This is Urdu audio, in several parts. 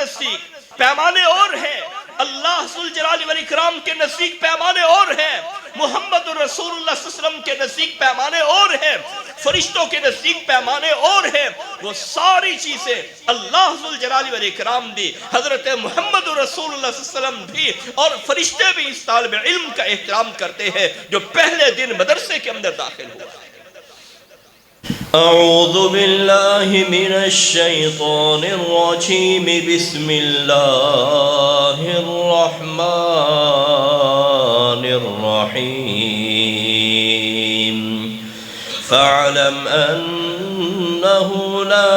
نزدیک پیمانے اور ہیں، اللہ ذوالجلال والاکرام کے نزدیک پیمانے اور ہیں، محمد رسول اللہ صلی اللہ علیہ وسلم کے نزدیک پیمانے اور ہیں، فرشتوں کے نزدیک پیمانے اور ہیں۔ وہ ساری چیزیں اللہ ذوالجلال والاکرام دی، حضرت محمد رسول اللہ صلی اللہ علیہ وسلم بھی اور فرشتے بھی اس طالب علم کا احترام کرتے ہیں جو پہلے دن مدرسے کے اندر داخل ہوا ہے۔ اعوذ باللہ من الشیطان الرجیم، بسم اللہ الرحمن الرحیم، فاعلم انہ لا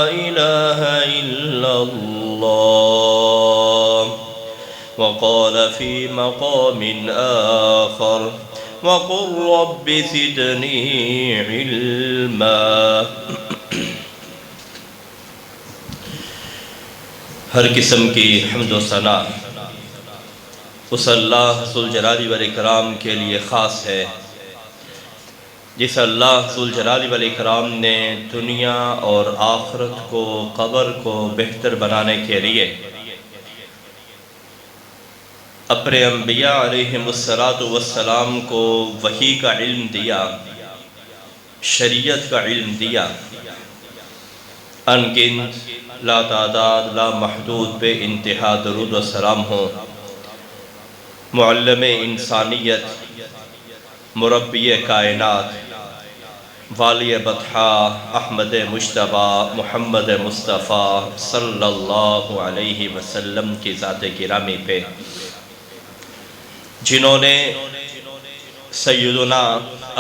الہ الا اللہ، وقال فی مقام آخر وَقُلْ رَبِّ زِدْنِي عِلْمًا۔ ہر قسم کی حمد و ثنا اس اللہ ذوالجلال والاکرام کے لیے خاص ہے، جس اللہ ذوالجلال والاکرام نے دنیا اور آخرت کو، قبر کو بہتر بنانے کے لیے اپنے انبیاء علیہم السلام کو وحی کا علم دیا، شریعت کا علم دیا، انگنت لا تعداد لا محدود بے انتہا درود و سلام ہو معلم انسانیت، مربی کائنات، والی بطحا احمد مجتبیٰ محمد مصطفیٰ صلی اللہ علیہ وسلم کی ذات گرامی پہ، جنہوں نے سیدنا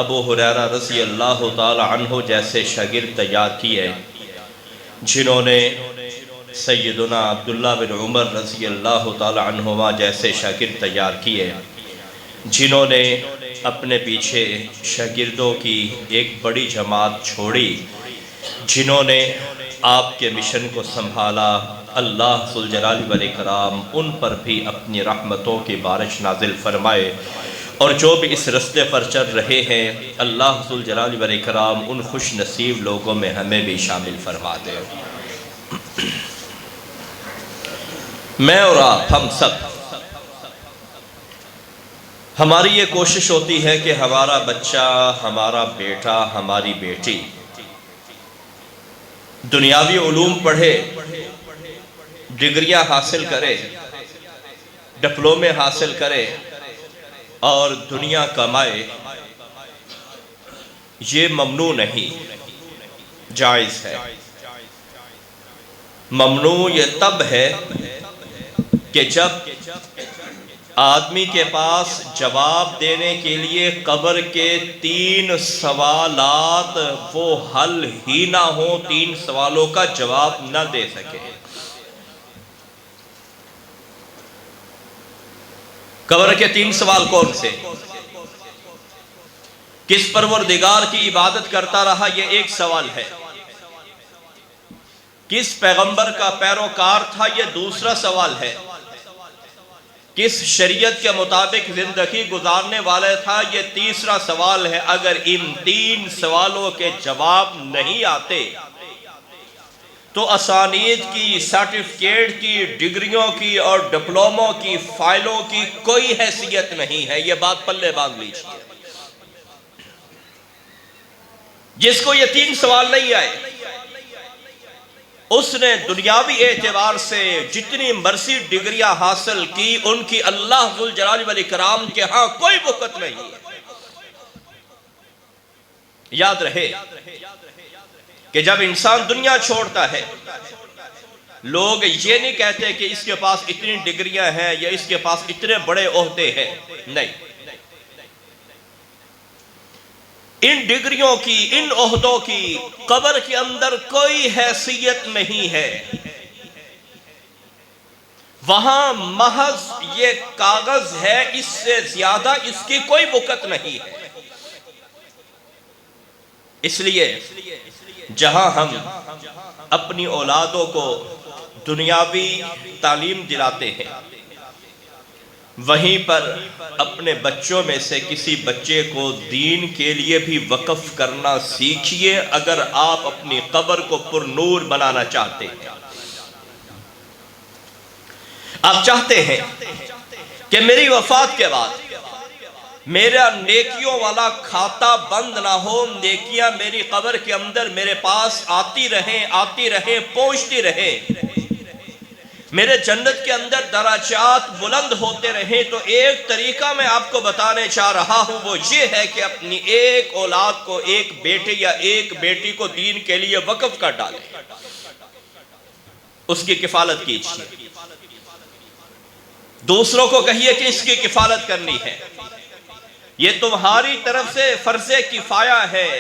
ابو ہریرہ رضی اللہ تعالی عنہ جیسے شاگرد تیار کیے، جنہوں نے سیدنا عبداللہ بن عمر رضی اللہ تعالی عنہما جیسے شاگرد تیار کیے، جنہوں نے اپنے پیچھے شاگردوں کی ایک بڑی جماعت چھوڑی، جنہوں نے آپ کے مشن کو سنبھالا، اللہ ذوالجلال والاکرام ان پر بھی اپنی رحمتوں کی بارش نازل فرمائے، اور جو بھی اس رستے پر چل رہے ہیں اللہ ذوالجلال والاکرام ان خوش نصیب لوگوں میں ہمیں بھی شامل فرما دے۔ میں اور آپ ہم سب، ہماری یہ کوشش ہوتی ہے کہ ہمارا بچہ، ہمارا بیٹا، ہماری بیٹی دنیاوی علوم پڑھے، ڈگریاں حاصل کرے، ڈپلومے حاصل کرے اور دنیا کمائے۔ یہ ممنوع نہیں، جائز ہے۔ ممنوع یہ تب ہے کہ جب آدمی کے پاس جواب دینے کے لیے قبر کے 3 سوالات وہ حل ہی نہ ہو، 3 سوالوں کا جواب نہ دے سکے۔ قبر کے 3 سوال کون سے؟ کس پروردگار کی عبادت کرتا رہا، یہ ایک سوال ہے۔ کس پیغمبر کا پیروکار تھا، یہ دوسرا سوال ہے۔ کس شریعت کے مطابق زندگی گزارنے والا تھا، یہ تیسرا سوال ہے۔ اگر ان 3 سوالوں کے جواب نہیں آتے تو اسانید کی، سرٹیفکیٹ کی، ڈگریوں کی اور ڈپلوموں کی، فائلوں کی کوئی حیثیت نہیں ہے۔ یہ بات پلے باندھ لیجیے۔ جس کو یہ 3 سوال نہیں آئے، اس نے دنیاوی اعتبار سے جتنی مرضی ڈگریاں حاصل کی، ان کی اللہ ذوالجلال والاکرام کے ہاں کوئی وقت نہیں ہے۔ یاد رہے کہ جب انسان دنیا چھوڑتا ہے، لوگ یہ نہیں کہتے کہ اس کے پاس اتنی ڈگریاں ہیں یا اس کے پاس اتنے بڑے عہدے ہیں، نہیں۔ ان ڈگریوں کی، ان عہدوں کی قبر کے اندر کوئی حیثیت نہیں ہے۔ وہاں محض یہ کاغذ ہے، اس سے زیادہ اس کی کوئی وقت نہیں ہے۔ اس لیے جہاں ہم اپنی اولادوں کو دنیاوی تعلیم دلاتے ہیں، وہیں پر اپنے بچوں میں سے کسی بچے کو دین کے لیے بھی وقف کرنا سیکھیے، اگر آپ اپنی قبر کو پر نور بنانا چاہتے ہیں۔ آپ چاہتے ہیں کہ میری وفات کے بعد میرا نیکیوں والا کھاتا بند نہ ہو، نیکیاں میری قبر کے اندر میرے پاس آتی رہیں پہنچتی رہیں، میرے جنت کے اندر درجات بلند ہوتے رہیں، تو ایک طریقہ میں آپ کو بتانے چاہ رہا ہوں، وہ یہ ہے کہ اپنی ایک اولاد کو، ایک بیٹے یا ایک بیٹی کو دین کے لیے وقف کر ڈالیں، اس کی کفالت کیجیے، دوسروں کو کہیے کہ اس کی کفالت کرنی ہے، یہ تمہاری طرف سے فرض کفایہ ہے،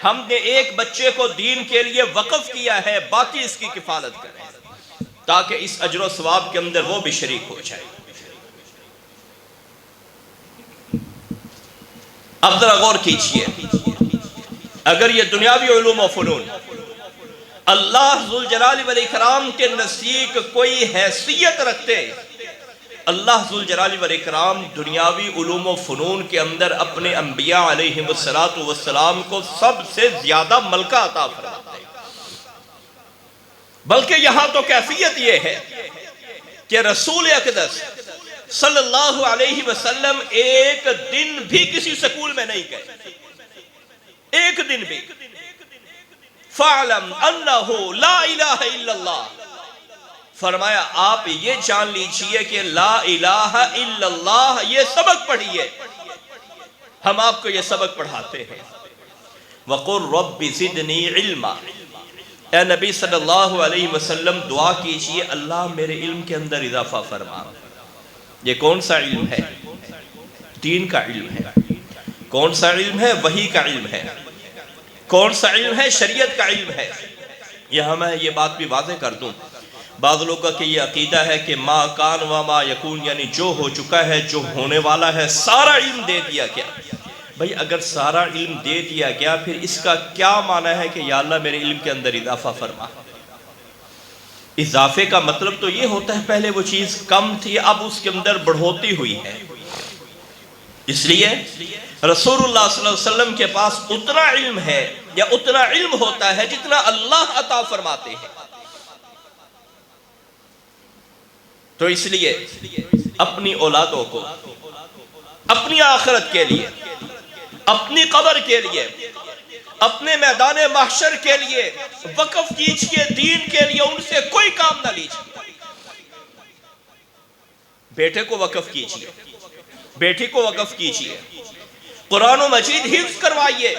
ہم نے ایک بچے کو دین کے لیے وقف کیا ہے، باقی اس کی کفالت کریں تاکہ اس اجر و ثواب کے اندر وہ بھی شریک ہو جائے۔ اب ذرا غور کیجئے، اگر یہ دنیاوی علوم و فنون اللہ ذوالجلال والاکرام کے نزدیک کوئی حیثیت رکھتے، اللہ ذوالجلال والاکرام دنیاوی علوم و فنون کے اندر اپنے انبیاء علیہم السلام کو سب سے زیادہ ملکہ عطا فرماتے، بلکہ یہاں تو کیفیت یہ ہے کہ رسول اقدس صلی اللہ علیہ وسلم ایک دن بھی کسی سکول میں نہیں گئے، ایک دن بھی۔ فَعْلَمْ أَنَّهُ لَا إِلَهَ إِلَّا اللَّهِ، فرمایا آپ یہ جان لیجئے کہ لا الہ الا اللہ، یہ سبق پڑھیے، ہم آپ کو یہ سبق پڑھاتے ہیں۔ وَقُلْ رَبِّ زِدْنِي عِلْمًا، اے نبی صلی اللہ علیہ وسلم دعا کیجئے اللہ میرے علم کے اندر اضافہ فرما۔ یہ کون سا علم ہے؟ دین کا علم ہے۔ کون سا علم ہے؟ وحی کا علم ہے۔ کون سا علم ہے؟ شریعت کا علم ہے۔ یہاں میں یہ بات بھی واضح کر دوں، بعض لوگوں کا یہ عقیدہ ہے کہ ما کان و ما یکون، یعنی جو ہو چکا ہے، جو ہونے والا ہے، سارا علم دے دیا گیا۔ بھئی اگر سارا علم دے دیا گیا پھر اس کا کیا معنی ہے کہ یا اللہ میرے علم کے اندر اضافہ فرما؟ اضافے کا مطلب تو یہ ہوتا ہے پہلے وہ چیز کم تھی، اب اس کے اندر بڑھوتی ہوئی ہے۔ اس لیے رسول اللہ صلی اللہ علیہ وسلم کے پاس اتنا علم ہے یا اتنا علم ہوتا ہے جتنا اللہ عطا فرماتے ہیں۔ تو اس لیے اپنی اولادوں کو اپنی آخرت کے لیے، اپنی قبر کے لیے، اپنے میدان محشر کے لیے وقف کیجئے، دین کے لیے ان سے کوئی کام نہ لیجئے۔ بیٹے کو وقف کیجئے، بیٹی کو وقف کیجئے، قرآن و مجید حفظ کروائیے،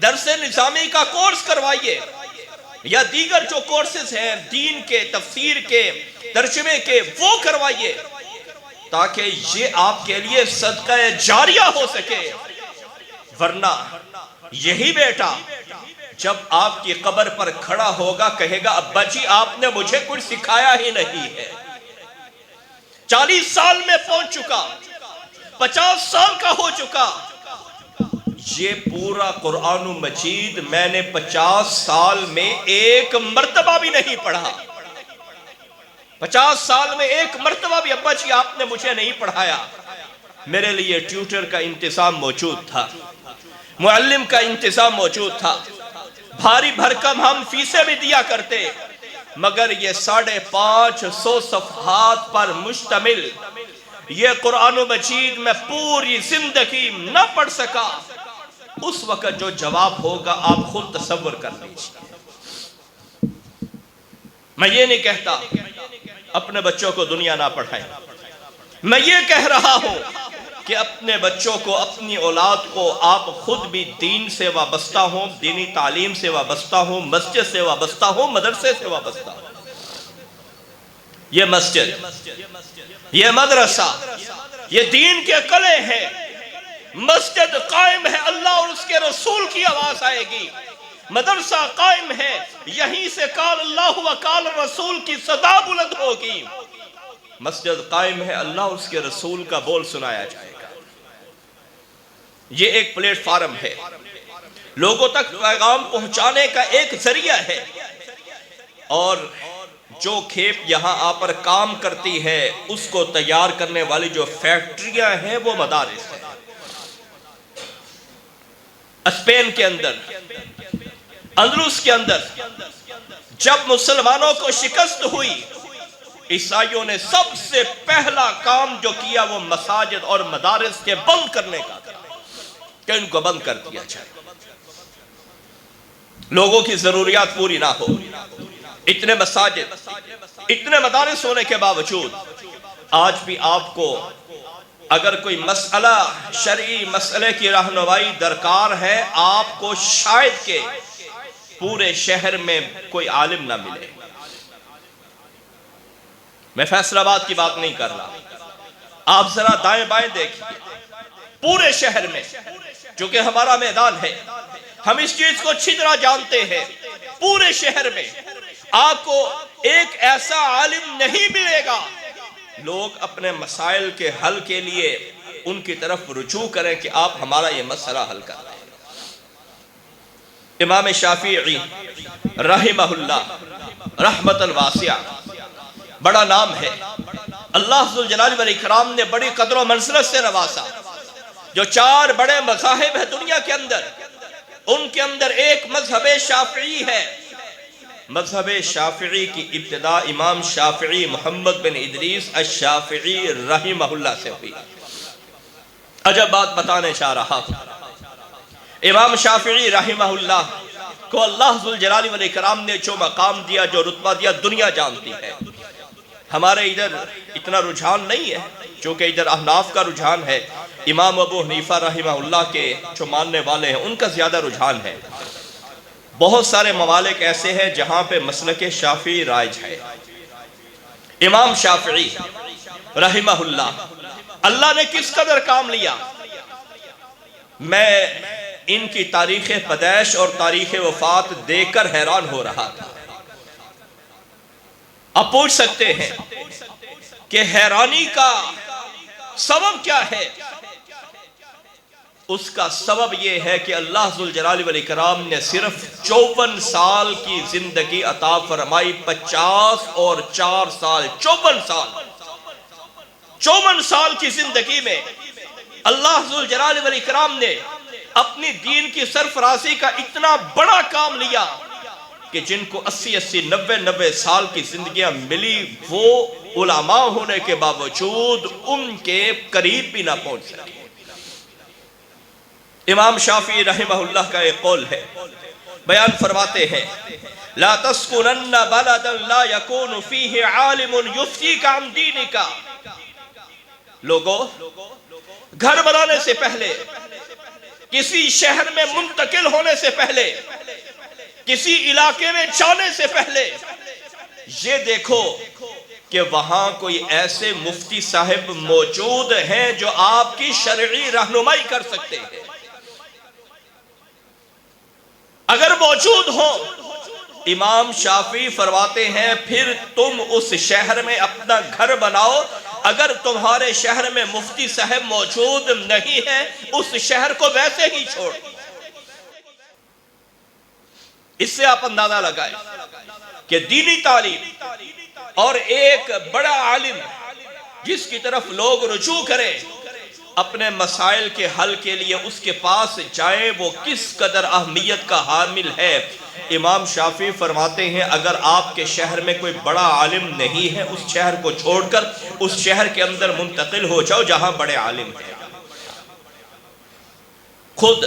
درس نظامی کا کورس کروائیے، یا دیگر جو کورسز ہیں دین کے، تفسیر کے، ترجمے کے، وہ کروائیے تاکہ یہ آپ کے لیے صدقہ جاریہ ہو سکے۔ ورنہ یہی بیٹا جب آپ کی قبر پر کھڑا ہوگا کہے گا ابا جی آپ نے مجھے کچھ سکھایا ہی نہیں ہے۔ 40 سال میں پہنچ چکا، 50 سال کا ہو چکا، یہ پورا قرآن مجید میں نے 50 سال میں ایک مرتبہ بھی نہیں پڑھا، 50 سال میں ایک مرتبہ بھی ابا جی آپ نے مجھے نہیں پڑھایا۔ میرے لیے ٹیوٹر کا انتظام موجود تھا، معلم کا انتظام موجود تھا، بھاری بھرکم ہم فیسیں بھی دیا کرتے، مگر یہ 550 صفحات پر مشتمل یہ قرآن مجید میں پوری زندگی نہ پڑھ سکا۔ اس وقت جو جواب ہوگا آپ خود تصور کر لیجیے۔ میں یہ نہیں کہتا اپنے بچوں کو دنیا نہ پڑھائیں، میں یہ کہہ رہا ہوں کہ اپنے بچوں کو، اپنی اولاد کو آپ خود بھی دین سے وابستہ ہوں، دینی تعلیم سے وابستہ ہوں، مسجد سے وابستہ ہوں، مدرسے سے وابستہ ہوں۔ یہ مسجد، یہ مدرسہ، یہ دین کے قلعے ہیں۔ مسجد قائم ہے، اللہ اور اس کے رسول کی آواز آئے گی۔ مدرسہ قائم ہے، یہیں سے قال اللہ و قال رسول کی صدا بلند ہوگی۔ مسجد قائم ہے، اللہ اور اس کے رسول کا بول سنایا جائے گا۔ یہ ایک پلیٹ فارم ہے، لوگوں تک پیغام پہنچانے کا ایک ذریعہ ہے، اور جو کھیپ یہاں آ پر کام کرتی ہے اس کو تیار کرنے والی جو فیکٹریاں ہیں وہ مدارس ہیں۔ اسپین کے اندر، اندلس کے اندر جب مسلمانوں کو شکست ہوئی عیسائیوں نے سب سے پہلا کام جو کیا وہ مساجد اور مدارس کے بند کرنے کا تھا کہ ان کو بند کر دیا جائے، لوگوں کی ضروریات پوری نہ ہو۔ اتنے مساجد، اتنے مدارس ہونے کے باوجود آج بھی آپ کو اگر کوئی مسئلہ، شرعی مسئلے کی رہنمائی درکار ہے، آپ کو شاید کہ پورے شہر میں کوئی عالم نہ ملے۔ میں فیصل آباد کی بات نہیں کر رہا، آپ ذرا دائیں بائیں دیکھیے، پورے شہر میں، جو کہ ہمارا میدان ہے، ہم اس چیز کو اچھی طرح جانتے ہیں، پورے شہر میں آپ کو ایک ایسا عالم نہیں ملے گا۔ لوگ اپنے مسائل کے حل کے لیے ان کی طرف رجوع کریں کہ آپ ہمارا یہ مسئلہ حل کر دیں۔ امام شافعی رحمہ اللہ رحمت الواسعہ، بڑا نام ہے، اللہ ذوالجلال والاکرام نے بڑی قدر و منزلت سے نوازا۔ جو 4 بڑے مذاہب ہیں دنیا کے اندر، ان کے اندر ایک مذہب شافعی ہے۔ مذہب شافعی کی ابتدا امام شافعی محمد بن ادریس الشافعی رحمہ اللہ سے ہوئی۔ عجب بات بتانے چاہ رہا ہوں، امام شافعی رحمہ اللہ کو اللہ ذوالجلال والاکرام نے جو مقام دیا، جو رتبہ دیا، دنیا جانتی ہے۔ ہمارے ادھر اتنا رجحان نہیں ہے، چونکہ ادھر احناف کا رجحان ہے، امام ابو حنیفہ رحمہ اللہ کے جو ماننے والے ہیں ان کا زیادہ رجحان ہے۔ بہت سارے ممالک ایسے ہیں جہاں پہ مسلک شافعی رائج ہے۔ امام شافعی رحمہ اللہ نے کس قدر کام لیا، میں ان کی تاریخ پیدائش اور تاریخ وفات دیکھ کر حیران ہو رہا تھا۔ اب پوچھ سکتے ہیں کہ حیرانی کا سبب کیا ہے؟ اس کا سبب یہ ہے کہ اللہ ذوالجلال والاکرام نے صرف 54 سال کی زندگی عطا فرمائی، 50 اور 4 سال، 54 سال کی زندگی میں اللہ ذوالجلال والاکرام نے اپنی دین کی سرفرازی کا اتنا بڑا کام لیا کہ جن کو 80 90 سال کی زندگیاں ملی، وہ علماء ہونے کے باوجود ان کے قریب بھی نہ پہنچ سکے۔ امام شافعی رحمہ اللہ کا ایک قول ہے، بیان فرماتے ہیں، لا تسکنن بلدا لا یکون فیہ عالم یفتیک عن دینک۔ لوگو، گھر بنانے سے پہلے، کسی شہر میں منتقل ہونے سے پہلے، کسی علاقے میں جانے سے پہلے یہ دیکھو کہ وہاں کوئی ایسے مفتی صاحب موجود ہیں جو آپ کی شرعی رہنمائی کر سکتے ہیں۔ اگر موجود ہو، امام شافعی فرماتے ہیں پھر تم اس شہر میں اپنا گھر بناؤ۔ اگر تمہارے شہر میں مفتی صاحب موجود نہیں ہے، اس شہر کو ویسے ہی چھوڑ۔ اس سے آپ اندازہ لگائیں کہ دینی تعلیم اور ایک بڑا عالم جس کی طرف لوگ رجوع کریں اپنے مسائل کے حل کے لیے، اس کے پاس جائیں، وہ کس قدر اہمیت کا حامل ہے۔ امام شافعی فرماتے ہیں اگر آپ کے شہر میں کوئی بڑا عالم نہیں ہے، اس شہر کو چھوڑ کر اس شہر کے اندر منتقل ہو جاؤ جہاں بڑے عالم ہیں۔ خود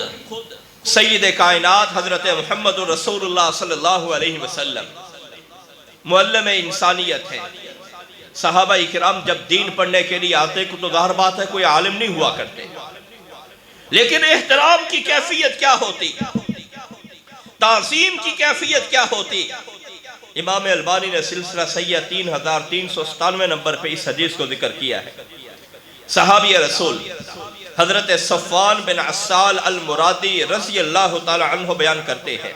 سید کائنات حضرت محمد رسول اللہ صلی اللہ علیہ وسلم معلم انسانیت ہیں۔ صحابہ اکرام جب دین پڑھنے کے لیے آتے تو ظاہر بات ہے کوئی عالم نہیں ہوا کرتے، لیکن احترام کی کیفیت کیا ہوتی، تعظیم کی کیفیت کیا ہوتی۔ امام البانی نے سلسلہ صحیحہ 3397 نمبر پہ اس حدیث کو ذکر کیا ہے۔ صحابی رسول حضرت صفوان بن عسال المرادی رضی اللہ تعالی عنہ بیان کرتے ہیں،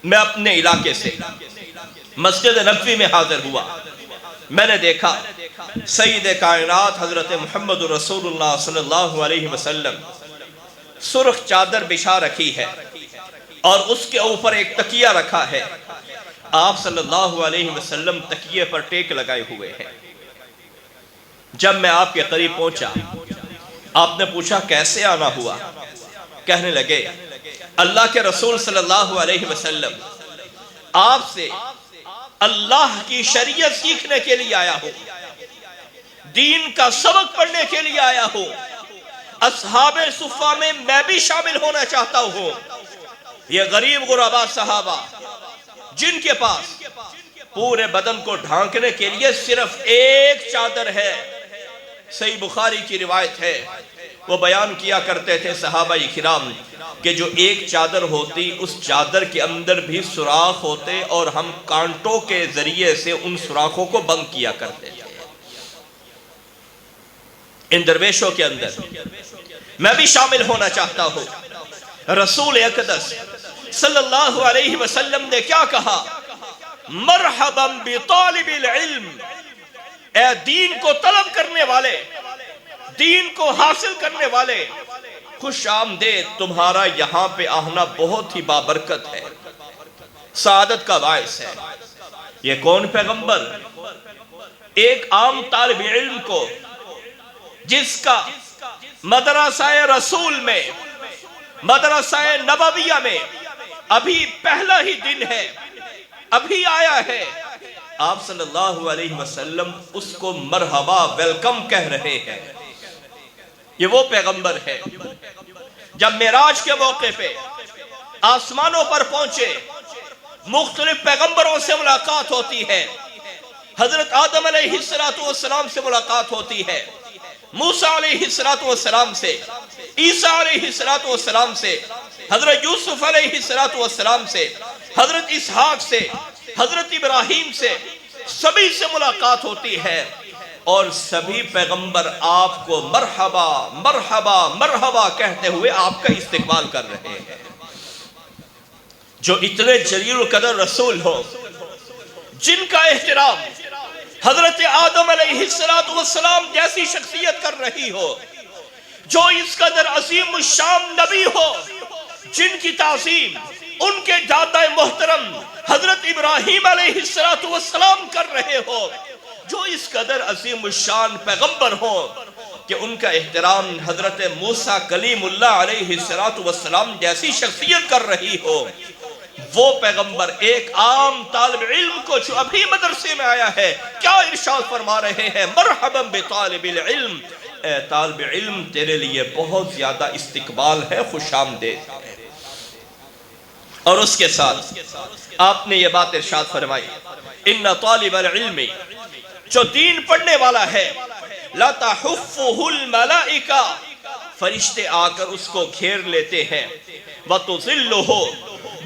میں اپنے علاقے سے مسجد نبوی میں حاضر ہوا، میں نے دیکھا سید کائنات حضرت محمد رسول اللہ صلی اللہ علیہ وسلم سرخ چادر بچھا رکھی ہے اور اس کے اوپر ایک تکیہ رکھا ہے۔ آپ صلی اللہ علیہ وسلم تکیے پر ٹیک لگائے ہوئے ہیں۔ جب میں آپ کے قریب پہنچا، آپ نے پوچھا کیسے آنا ہوا؟ کہنے لگے اللہ کے رسول صلی اللہ علیہ وسلم آپ سے اللہ کی شریعت سیکھنے کے لیے آیا ہوں، دین کا سبق پڑھنے کے لیے آیا ہوں، اصحاب صفہ میں بھی شامل ہونا چاہتا ہوں۔ یہ غریب غربا صحابہ جن کے پاس پورے بدن کو ڈھانکنے کے لیے صرف ایک چادر ہے، صحیح بخاری کی روایت ہے، وہ بیان کیا کرتے تھے صحابہ کرام کہ جو ایک چادر ہوتی اس چادر کے اندر بھی سوراخ ہوتے اور ہم کانٹوں کے ذریعے سے ان سوراخوں کو بند کیا کرتے تھے۔ ان درویشوں کے اندر میں بھی شامل ہونا چاہتا ہوں۔ رسول اقدس صلی اللہ علیہ وسلم نے کیا کہا؟ مرحبا بطالب العلم، اے دین کو طلب کرنے والے، دین کو حاصل کرنے والے، خوش آمدید، تمہارا یہاں پہ آنا بہت ہی بابرکت ہے، سعادت کا باعث ہے۔ یہ کون پیغمبر؟ ایک عام طالب علم کو جس کا مدرسہ رسول میں، مدرسہ نبویہ میں ابھی پہلا ہی دن ہے، ابھی آیا ہے، آپ صلی اللہ علیہ وسلم اس کو مرحبا ویلکم کہہ رہے ہیں۔ یہ وہ پیغمبر ہے جب معراج کے موقع پہ آسمانوں پر پہنچے، مختلف پیغمبروں سے ملاقات ہوتی ہے، حضرت آدم علیہ السلام سے ملاقات ہوتی ہے، موسیٰ علیہ السلام سے، عیسیٰ علیہ السلام سے، حضرت یوسف علیہ السلام سے، حضرت اسحاق سے، حضرت ابراہیم سے، سبھی سے ملاقات ہوتی ہے، اور سبھی پیغمبر آپ کو مرحبا مرحبا مرحبا کہتے ہوئے آپ کا استقبال کر رہے ہیں۔ جو اتنے جلیل القدر رسول ہو، جن کا احترام حضرت آدم علیہ السلام جیسی شخصیت کر رہی ہو، جو اس قدر عظیم الشان نبی ہو، جن کی تعظیم ان کے دادا محترم حضرت ابراہیم علیہ السلام کر رہے ہو، جو اس قدر عظیم الشان پیغمبر ہو کہ ان کا احترام حضرت موسیٰ کلیم اللہ علیہ السلام جیسی شخصیت کر رہی ہو، وہ پیغمبر ایک عام طالب علم کو جو ابھی مدرسے میں آیا ہے کیا ارشاد فرما رہے ہیں؟ مرحبا بطالب العلم، اے طالب علم تیرے لیے بہت زیادہ استقبال ہے، خوش آمدید ہے۔ اور اس کے ساتھ آپ نے یہ بات ارشاد فرمائی، ان طالب العلم، جو دین پڑھنے والا ہے، لا تحفہ الملائکہ، فرشتے آ کر اس کو گھیر لیتے ہیں، وَتُظِلُّهُ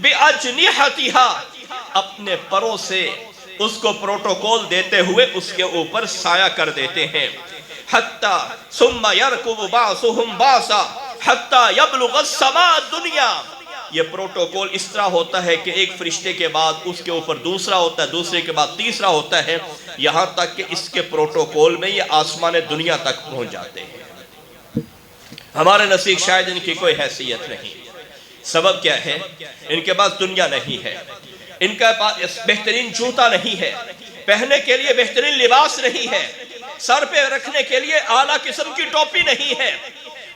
بِأَجْنِحَتِهَا، اپنے پروں سے اس کو پروٹوکول دیتے ہوئے اس کے اوپر سایہ کر دیتے ہیں، حتی ثم يركب بعضهم بعضا حتی يبلغ السماء الدنیا۔ یہ پروٹوکول اس طرح ہوتا ہے کہ ایک فرشتے کے بعد اس کے اوپر دوسرا ہوتا ہے، دوسرے کے بعد تیسرا ہوتا ہے، یہاں تک کہ اس کے پروٹوکول میں یہ آسمان دنیا تک پہنچ جاتے ہیں۔ ہمارے نزدیک شاید ان کی کوئی حیثیت نہیں۔ سبب کیا ہے؟ ان کے پاس دنیا نہیں ہے، ان کے پاس بہترین جوتا نہیں ہے، پہننے کے لیے بہترین لباس نہیں ہے، سر پہ رکھنے کے لیے اعلیٰ قسم کی ٹوپی نہیں ہے۔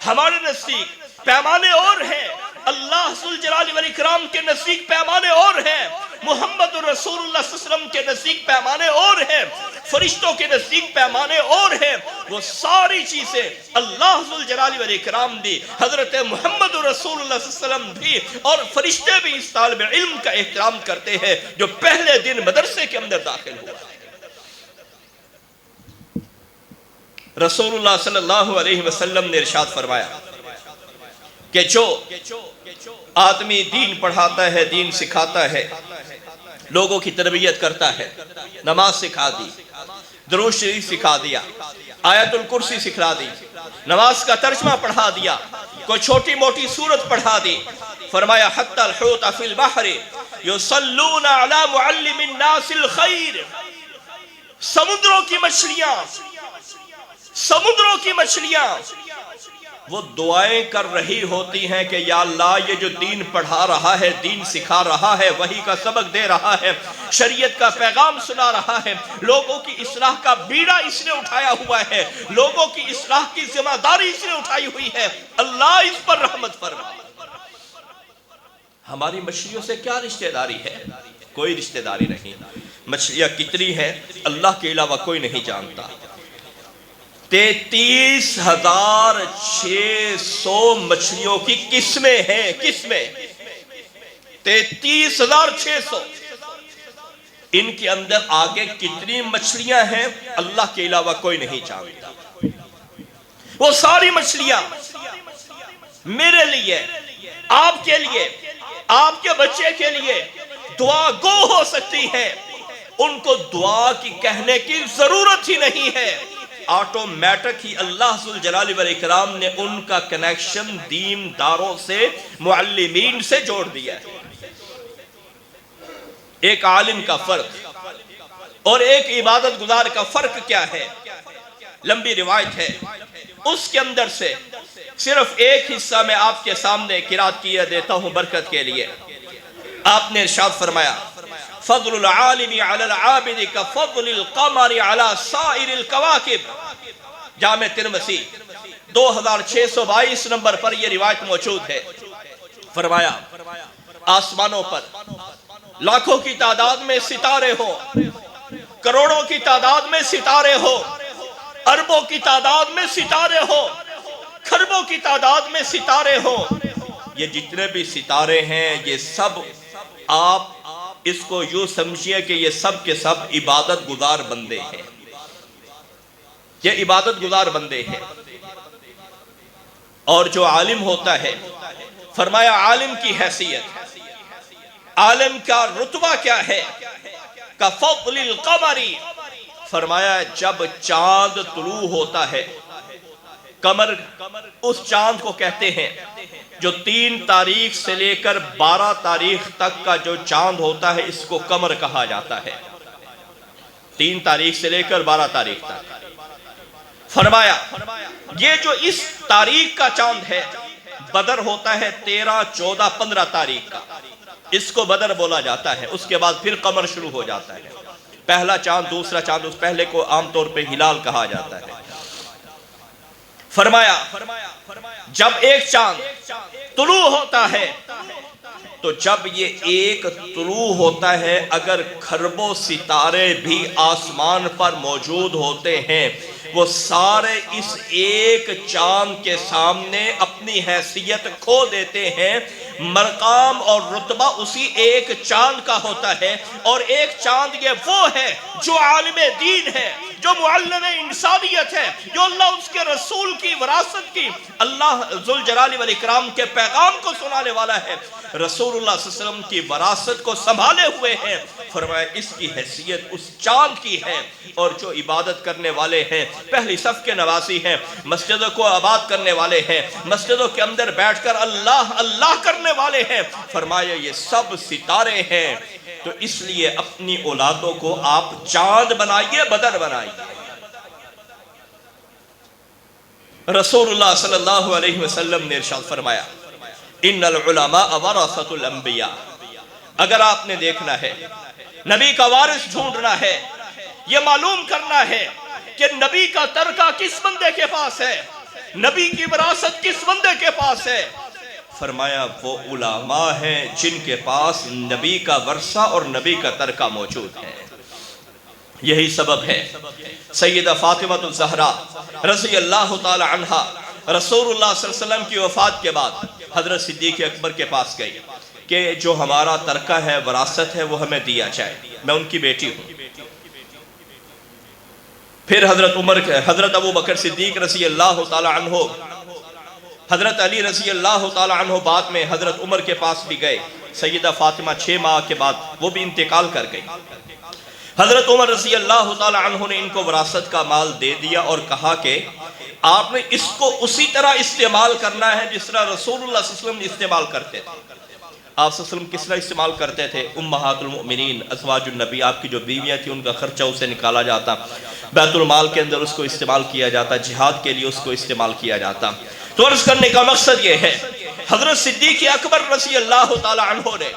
ہمارے نزدیک پیمانے اور ہیں، اللہ ذوالجلال والاکرام کے نزدیک پیمانے اور ہیں، محمد رسول اللہ صلی اللہ علیہ وسلم کے نزدیک پیمانے اور ہیں، فرشتوں کے نزدیک پیمانے اور ہیں۔ وہ ساری چیزیں اللہ ذوالجلال والاکرام دی، حضرت محمد رسول اللہ صلی اللہ علیہ وسلم بھی اور فرشتے بھی اس طالب علم کا احترام کرتے ہیں جو پہلے دن مدرسے کے اندر داخل ہوا ہے۔ رسول اللہ صلی اللہ علیہ وسلم نے ارشاد فرمایا کہ جو آدمی دین پڑھاتا ہے، دین سکھاتا ہے، لوگوں کی تربیت کرتا ہے، نماز سکھا دی، درود شریف سکھا دیا، آیت الکرسی سکھا دی، نماز کا ترجمہ پڑھا دیا، کوئی چھوٹی موٹی سورت پڑھا دی، فرمایا حتی الحوت فی البحر یصلون علی معلم الناس الخیر، سمندروں کی مچھلیاں، سمندروں کی مچھلیاں وہ دعائیں کر رہی ہوتی ہیں کہ یا اللہ یہ جو دین پڑھا رہا ہے، دین سکھا رہا ہے، وحی کا سبق دے رہا ہے، شریعت کا پیغام سنا رہا ہے، لوگوں کی اصلاح کا بیڑا اس نے اٹھایا ہوا ہے، لوگوں کی اصلاح کی ذمہ داری اس نے اٹھائی ہوئی ہے، اللہ اس پر رحمت فرما۔ ہماری مچھلیوں سے کیا رشتہ داری ہے؟ کوئی رشتہ داری نہیں۔ مچھلیاں کتنی ہیں اللہ کے علاوہ کوئی نہیں جانتا۔ 33,600 مچھلیوں کی قسمیں ہیں، قسمیں 33,600۔ ان کے اندر آگے کتنی مچھلیاں ہیں اللہ کے علاوہ کوئی نہیں جانتا۔ وہ ساری مچھلیاں میرے لیے، آپ کے لیے، آپ کے بچے کے لیے دعا گو ہو سکتی ہے۔ ان کو دعا کی کہنے کی ضرورت ہی نہیں ہے، آٹومیٹک ہی اللہ ذوالجلال والاکرام نے ان کا کنیکشن دین داروں سے، معلمین سے جوڑ دیا ہے۔ ایک عالم کا فرق اور ایک عبادت گزار کا فرق کیا ہے؟ لمبی روایت ہے، اس کے اندر سے صرف ایک حصہ میں آپ کے سامنے قرات کیا دیتا ہوں برکت کے لیے۔ آپ نے ارشاد فرمایا فضل العالم علی العابد کفضل القمر علی سائر الکواکب، جامع ترمذی 2622 نمبر پر یہ روایت موجود ہے۔ فرمایا آسمانوں پر لاکھوں کی تعداد میں ستارے ہو، کروڑوں کی تعداد میں ستارے ہو، اربوں کی تعداد میں ستارے ہو، کھربوں کی تعداد میں ستارے ہو، یہ جتنے بھی ستارے ہیں یہ سب آپ اس کو یوں سمجھیے کہ یہ سب کے سب عبادت گزار بندے ہیں، یہ عبادت گزار بندے ہیں۔ اور جو عالم ہوتا ہے، فرمایا عالم کی حیثیت، عالم کا رتبہ کیا ہے؟ کفضل القمر، فرمایا جب چاند طلوع ہوتا ہے، قمر اس چاند کو کہتے ہیں جو 3 تاریخ سے لے کر 12 تاریخ تک کا جو چاند ہوتا ہے اس کو قمر کہا جاتا ہے، 3 تاریخ سے لے کر 12 تاریخ تک۔ فرمایا یہ جو اس تاریخ کا چاند ہے، بدر ہوتا ہے 13، 14، 15 تاریخ کا، اس کو بدر بولا جاتا ہے۔ اس کے بعد پھر قمر شروع ہو جاتا ہے، پہلا چاند، دوسرا چاند، اس پہلے کو عام طور پہ ہلال کہا جاتا ہے۔ فرمایا جب ایک چاند طلوع ہوتا ہے تو جب یہ ایک طلوع ہوتا ہے، اگر کھربوں ستارے بھی آسمان پر موجود ہوتے ہیں، وہ سارے اس ایک چاند کے سامنے اپنی حیثیت کھو دیتے ہیں۔ مقام اور رتبہ اسی ایک چاند کا ہوتا ہے، اور ایک چاند یہ وہ ہے جو عالم دین ہے، جو معلم انسانیت ہے، جو اللہ اس کے رسول کی وراثت کی، اللہ ذوالجلال والاکرام کے پیغام کو سنانے والا ہے، رسول اللہ صلی اللہ علیہ وسلم کی وراثت کو سنبھالے ہوئے ہیں۔ فرمایا اس کی حیثیت اس چاند کی ہے۔ اور جو عبادت کرنے والے ہیں، پہلی صف کے نواسی ہیں، مسجدوں کو آباد کرنے والے ہیں، مسجدوں کے اندر بیٹھ کر اللہ اللہ کرنے والے ہیں، فرمایا یہ سب ستارے ہیں۔ تو اس لیے اپنی اولادوں کو آپ چاند بنائیے، بدر بنائیے۔ رسول اللہ صلی اللہ علیہ وسلم نے ارشاد فرمایا ان العلماء ورثۃ الانبیاء، اگر آپ نے دیکھنا ہے، نبی کا وارث ڈھونڈنا ہے، یہ معلوم کرنا ہے کہ نبی کا ترکہ کس بندے کے پاس ہے، نبی کی وراثت کس بندے کے پاس ہے، فرمایا وہ علماء ہیں جن کے پاس نبی کا ورثہ اور نبی کا ترکہ موجود ہے۔ یہی سبب ہے سیدہ فاطمہ الزہرا رضی اللہ تعالی عنہا رسول اللہ صلی اللہ علیہ وسلم کی وفات کے بعد حضرت صدیق اکبر کے پاس گئی کہ جو ہمارا ترکہ ہے، وراثت ہے، وہ ہمیں دیا جائے، میں ان کی بیٹی ہوں۔ پھر حضرت ابو بکر صدیق رضی اللہ تعالی عنہ، حضرت علی رضی اللہ تعالی عنہ بعد میں حضرت عمر کے پاس بھی گئے، سیدہ فاطمہ 6 ماہ کے بعد وہ بھی انتقال کر گئی۔ حضرت عمر رضی اللہ تعالی عنہ نے ان کو وراثت کا مال دے دیا اور کہا کہ آپ نے اس کو اسی طرح استعمال کرنا ہے جس طرح رسول اللہ صلی اللہ علیہ وسلم استعمال کرتے تھے۔ آپ صلی اللہ علیہ وسلم کس طرح استعمال کرتے تھے؟ امہات المؤمنین ازواج النبی، آپ کی جو بیویاں تھیں ان کا خرچہ اسے نکالا جاتا، بیت المال کے اندر اس کو استعمال کیا جاتا، جہاد کے لیے اس کو استعمال کیا جاتا۔ تو عرض کرنے کا مقصد یہ ہے، حضرت صدیق اکبر رضی اللہ تعالی عنہ نے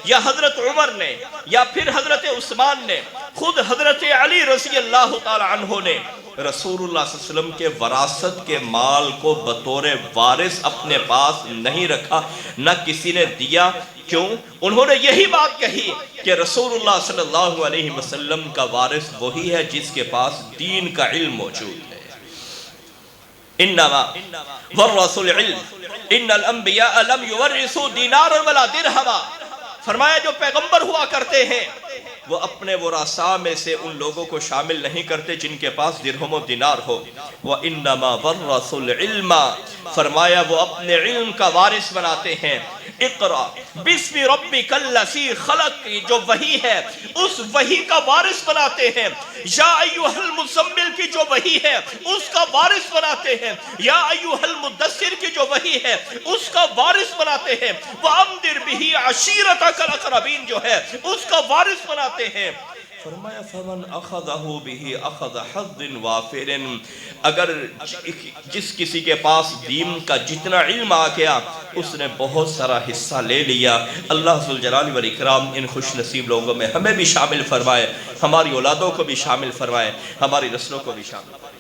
یا حضرت عمر نے یا پھر حضرت عثمان نے، خود حضرت علی رضی اللہ تعالی عنہ نے رسول اللہ صلی اللہ علیہ وسلم کے وراثت کے مال کو بطور وارث اپنے پاس نہیں رکھا، نہ کسی نے دیا، کیوں؟ انہوں نے یہی بات کہی کہ رسول اللہ صلی اللہ علیہ وسلم کا وارث وہی ہے جس کے پاس دین کا علم موجود ہے۔ انما ورثوا العلم ان الانبیاء لم یورثوا دینارا ولا درہما، فرمایا جو پیغمبر ہوا کرتے ہیں وہ اپنے ورثاء میں سے ان لوگوں کو شامل نہیں کرتے جن کے پاس درہم و دینار ہو۔ وَإِنَّمَا وَرَّثُوا الْعِلْمَ، فرمایا وہ اپنے علم کا وارث بناتے ہیں۔ اقرأ بِاسْمِ رَبِّكَ الَّذِي خَلَقَ، جو وحی ہے اس وحی کا وارث بناتے ہیں۔ یا ایھا المزمل کی جو وحی ہے اس کا وارث بناتے ہیں۔ یا ایھا المدثر کی جو وحی ہے اس کا وارث بناتے ہیں۔ وَأَنذِرْ بِهِ عَشِيرَتَكَ الْأَقْرَبِينَ جو ہے اس کا وارث بناتے ہیں۔ فرمایا فمن اخذہ به اخذ حظ وافر، اگر جس کسی کے پاس دین کا جتنا علم آ گیا اس نے بہت سارا حصہ لے لیا۔ اللہ ذوالجلال والاکرام ان خوش نصیب لوگوں میں ہمیں بھی شامل فرمائے، ہماری اولادوں کو بھی شامل فرمائے، ہماری نسلوں کو بھی شامل فرمائے۔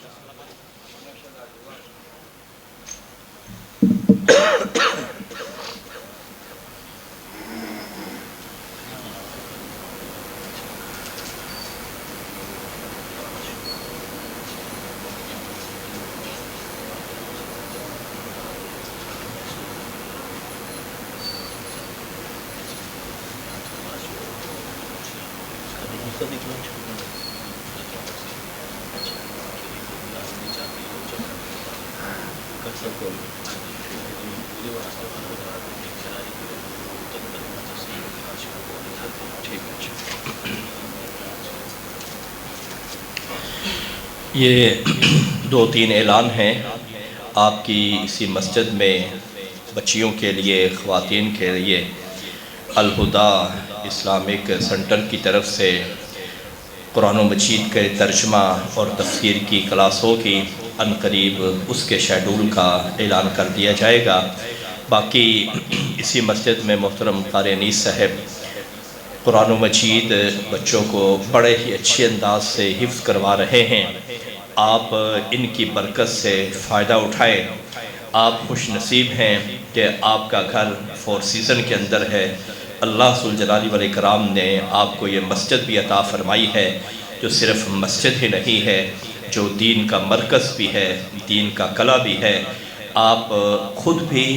یہ 2-3 اعلان ہیں آپ کی اسی مسجد میں بچیوں کے لیے، خواتین کے لیے الہدا اسلامک سنٹر کی طرف سے قرآن و مجید کے ترجمہ اور تفسیر کی کلاسوں کی عنقریب اس کے شیڈول کا اعلان کر دیا جائے گا۔ باقی اسی مسجد میں محترم قاری انیس صاحب قرآن و مجید بچوں کو بڑے ہی اچھے انداز سے حفظ کروا رہے ہیں۔ آپ ان کی برکت سے فائدہ اٹھائیں۔ آپ خوش نصیب ہیں کہ آپ کا گھر 4 سیزن کے اندر ہے۔ اللہ ذوالجلال والاکرام نے آپ کو یہ مسجد بھی عطا فرمائی ہے جو صرف مسجد ہی نہیں ہے، جو دین کا مرکز بھی ہے، دین کا قلعہ بھی ہے۔ آپ خود بھی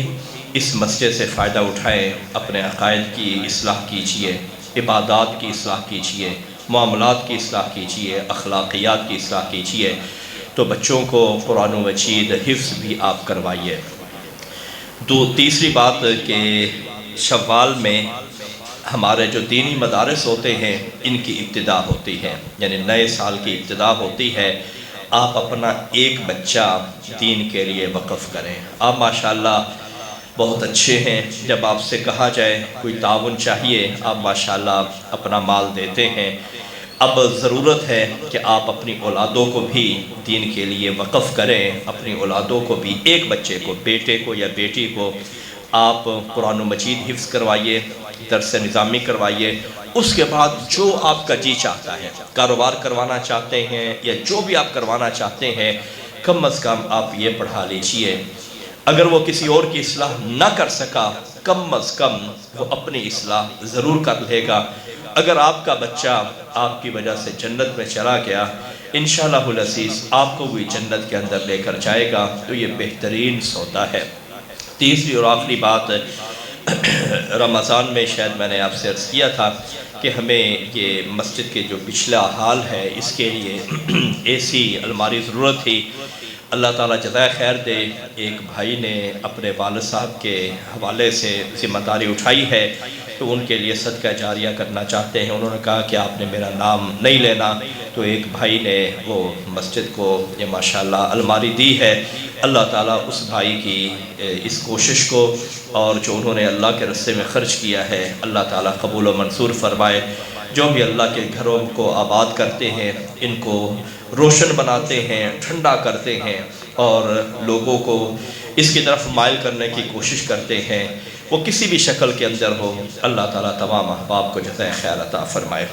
اس مسجد سے فائدہ اٹھائیں، اپنے عقائد کی اصلاح کیجئے، عبادات کی اصلاح کیجئے، معاملات کی اصلاح کیجئے، اخلاقیات کی اصلاح کیجئے۔ تو بچوں کو قرآن و مجید حفظ بھی آپ کروائیے۔ تیسری بات کہ شوال میں ہمارے جو دینی مدارس ہوتے ہیں ان کی ابتدا ہوتی ہے، یعنی نئے سال کی ابتدا ہوتی ہے۔ آپ اپنا ایک بچہ دین کے لیے وقف کریں۔ آپ ماشاءاللہ بہت اچھے ہیں، جب آپ سے کہا جائے کوئی تعاون چاہیے آپ ماشاءاللہ اپنا مال دیتے ہیں۔ اب ضرورت ہے کہ آپ اپنی اولادوں کو بھی دین کے لیے وقف کریں، اپنی اولادوں کو بھی، ایک بچے کو، بیٹے کو یا بیٹی کو آپ قرآن و مجید حفظ کروائیے، درس نظامی کروائیے۔ اس کے بعد جو آپ کا جی چاہتا ہے، کاروبار کروانا چاہتے ہیں یا جو بھی آپ کروانا چاہتے ہیں، کم از کم آپ یہ پڑھا لیجئے۔ اگر وہ کسی اور کی اصلاح نہ کر سکا، کم از کم وہ اپنی اصلاح ضرور کر لے گا۔ اگر آپ کا بچہ آپ کی وجہ سے جنت میں چلا گیا، انشاءاللہ العزیز آپ کو بھی جنت کے اندر لے کر جائے گا، تو یہ بہترین سودا ہے۔ تیسری اور آخری بات، رمضان میں شاید میں نے آپ سے عرض کیا تھا کہ ہمیں یہ مسجد کے جو پچھلا حال ہے اس کے لیے اے سی الماری ضرورت تھی۔ اللہ تعالیٰ جزائے خیر دے، ایک بھائی نے اپنے والد صاحب کے حوالے سے ذمہ داری اٹھائی ہے، تو ان کے لیے صدقہ جاریہ کرنا چاہتے ہیں۔ انہوں نے کہا کہ آپ نے میرا نام نہیں لینا، تو ایک بھائی نے وہ مسجد کو یہ ماشاءاللہ الماری دی ہے۔ اللہ تعالیٰ اس بھائی کی اس کوشش کو اور جو انہوں نے اللہ کے راستے میں خرچ کیا ہے اللہ تعالیٰ قبول و منظور فرمائے۔ جو بھی اللہ کے گھروں کو آباد کرتے ہیں، ان کو روشن بناتے ہیں، ٹھنڈا کرتے ہیں اور لوگوں کو اس کی طرف مائل کرنے کی کوشش کرتے ہیں، وہ کسی بھی شکل کے اندر ہو، اللہ تعالیٰ تمام احباب کو جزائے خیر عطا فرمائے۔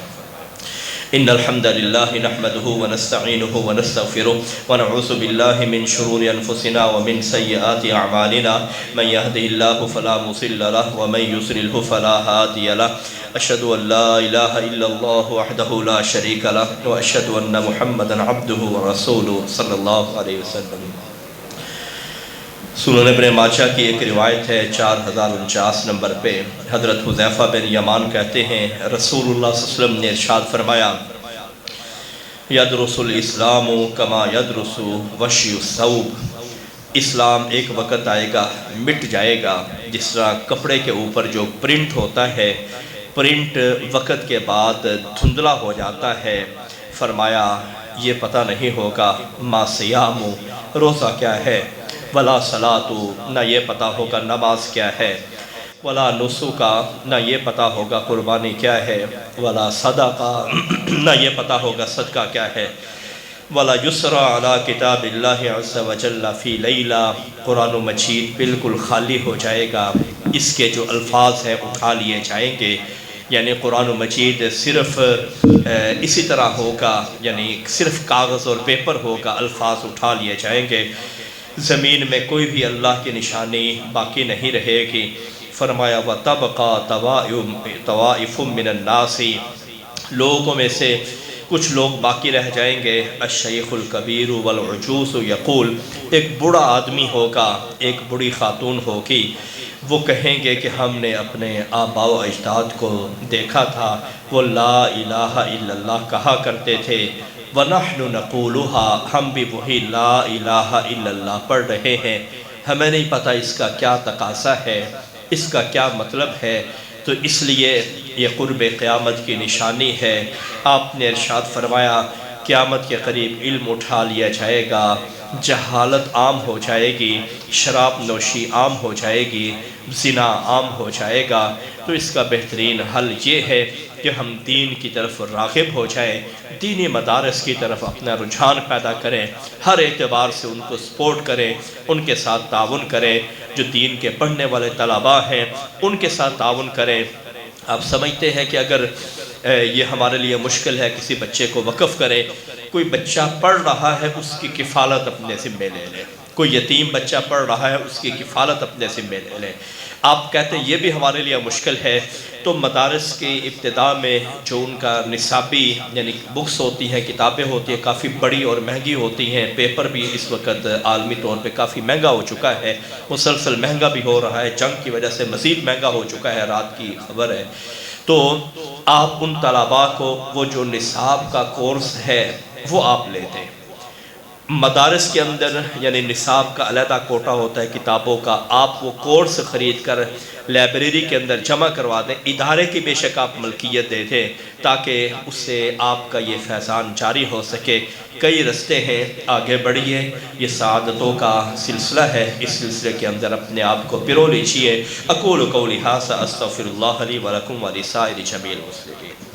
إن الحمد لله نحمده ونستعينه ونستغفره ونعوذ بالله من شرور أنفسنا ومن سيئات أعمالنا من يهده الله فلا مضل له ومن يضلل فلا هادي له أشهد أن لا إله إلا الله وحده لا شريك له وأشهد أن محمدا عبده ورسوله صلی اللہ علیہ وسلم۔ سنن ابن ماجہ کی ایک روایت ہے 4049 نمبر پہ، حضرت حذیفہ بن یمان کہتے ہیں رسول اللہ صلی اللہ علیہ وسلم نے ارشاد فرمایا یدرس الاسلام کما یدرس وشی الثوب، اسلام ایک وقت آئے گا مٹ جائے گا جس طرح کپڑے کے اوپر جو پرنٹ ہوتا ہے، پرنٹ وقت کے بعد دھندلا ہو جاتا ہے۔ فرمایا یہ پتہ نہیں ہوگا ما صیام، روزہ کیا ہے، ولا صلاۃ، نہ یہ پتہ ہوگا نماز کیا ہے، ولا نسک، نہ یہ پتہ ہوگا قربانی کیا ہے، ولا صدقہ، نہ یہ پتہ ہوگا صدقہ کیا ہے، ولا یسرا علی کتاب اللہ عز وجل فی لیلہ، قرآن مجید بالکل خالی ہو جائے گا، اس کے جو الفاظ ہیں اٹھا لیے جائیں گے، یعنی قرآن مجید صرف اسی طرح ہوگا، یعنی صرف کاغذ اور پیپر ہوگا، الفاظ اٹھا لیے جائیں گے، زمین میں کوئی بھی اللہ کی نشانی باقی نہیں رہے گی۔ فرمایا وَتَبْقَى طَوَائِفٌ مِّنَ النَّاسِ، لوگوں میں سے کچھ لوگ باقی رہ جائیں گے، الشیخ الکبیر والعجوز یقول، ایک بڑا آدمی ہوگا، ایک بڑی خاتون ہوگی، وہ کہیں گے کہ ہم نے اپنے آباء و اجداد کو دیکھا تھا، وہ لا الہ الا اللہ کہا کرتے تھے، وَنَحْنُ نَقُولُهَا، ہم بھی وہی لا الہ الا اللہ پڑھ رہے ہیں، ہمیں نہیں پتہ اس کا کیا تقاضا ہے، اس کا کیا مطلب ہے، تو اس لیے یہ قرب قیامت کی نشانی ہے۔ آپ نے ارشاد فرمایا قیامت کے قریب علم اٹھا لیا جائے گا، جہالت عام ہو جائے گی، شراب نوشی عام ہو جائے گی، زنا عام ہو جائے گا، تو اس کا بہترین حل یہ ہے کہ ہم دین کی طرف راغب ہو جائیں، دینی مدارس کی طرف اپنا رجحان پیدا کریں، ہر اعتبار سے ان کو سپورٹ کریں، ان کے ساتھ تعاون کریں، جو دین کے پڑھنے والے طلباء ہیں ان کے ساتھ تعاون کریں۔ آپ سمجھتے ہیں کہ اگر یہ ہمارے لیے مشکل ہے کسی بچے کو وقف کرے، کوئی بچہ پڑھ رہا ہے اس کی کفالت اپنے ذمہ لے لیں، کوئی یتیم بچہ پڑھ رہا ہے اس کی کفالت اپنے ذمہ لے لیں۔ آپ کہتے ہیں یہ بھی ہمارے لیے مشکل ہے، تو مدارس کی ابتدا میں جو ان کا نصابی یعنی بکس ہوتی ہیں، کتابیں ہوتی ہیں، کافی بڑی اور مہنگی ہوتی ہیں، پیپر بھی اس وقت عالمی طور پہ کافی مہنگا ہو چکا ہے، مسلسل مہنگا بھی ہو رہا ہے، جنگ کی وجہ سے مزید مہنگا ہو چکا ہے، رات کی خبر ہے۔ تو آپ ان طلباء کو وہ جو نصاب کا کورس ہے وہ آپ لیتے ہیں، مدارس کے اندر یعنی نصاب کا علیحدہ کوٹا ہوتا ہے کتابوں کا، آپ وہ کورس خرید کر لائبریری کے اندر جمع کروا دیں، ادارے کی بے شک آپ ملکیت دے دیں تاکہ اس سے آپ کا یہ فیضان جاری ہو سکے۔ کئی رستے ہیں، آگے بڑھیے، یہ سعادتوں کا سلسلہ ہے، اس سلسلے کے اندر اپنے آپ کو پرو لیجئے۔ اقول قولی ھذا استغفر اللہ لی ولکم ولسائر جمیع المسلمین۔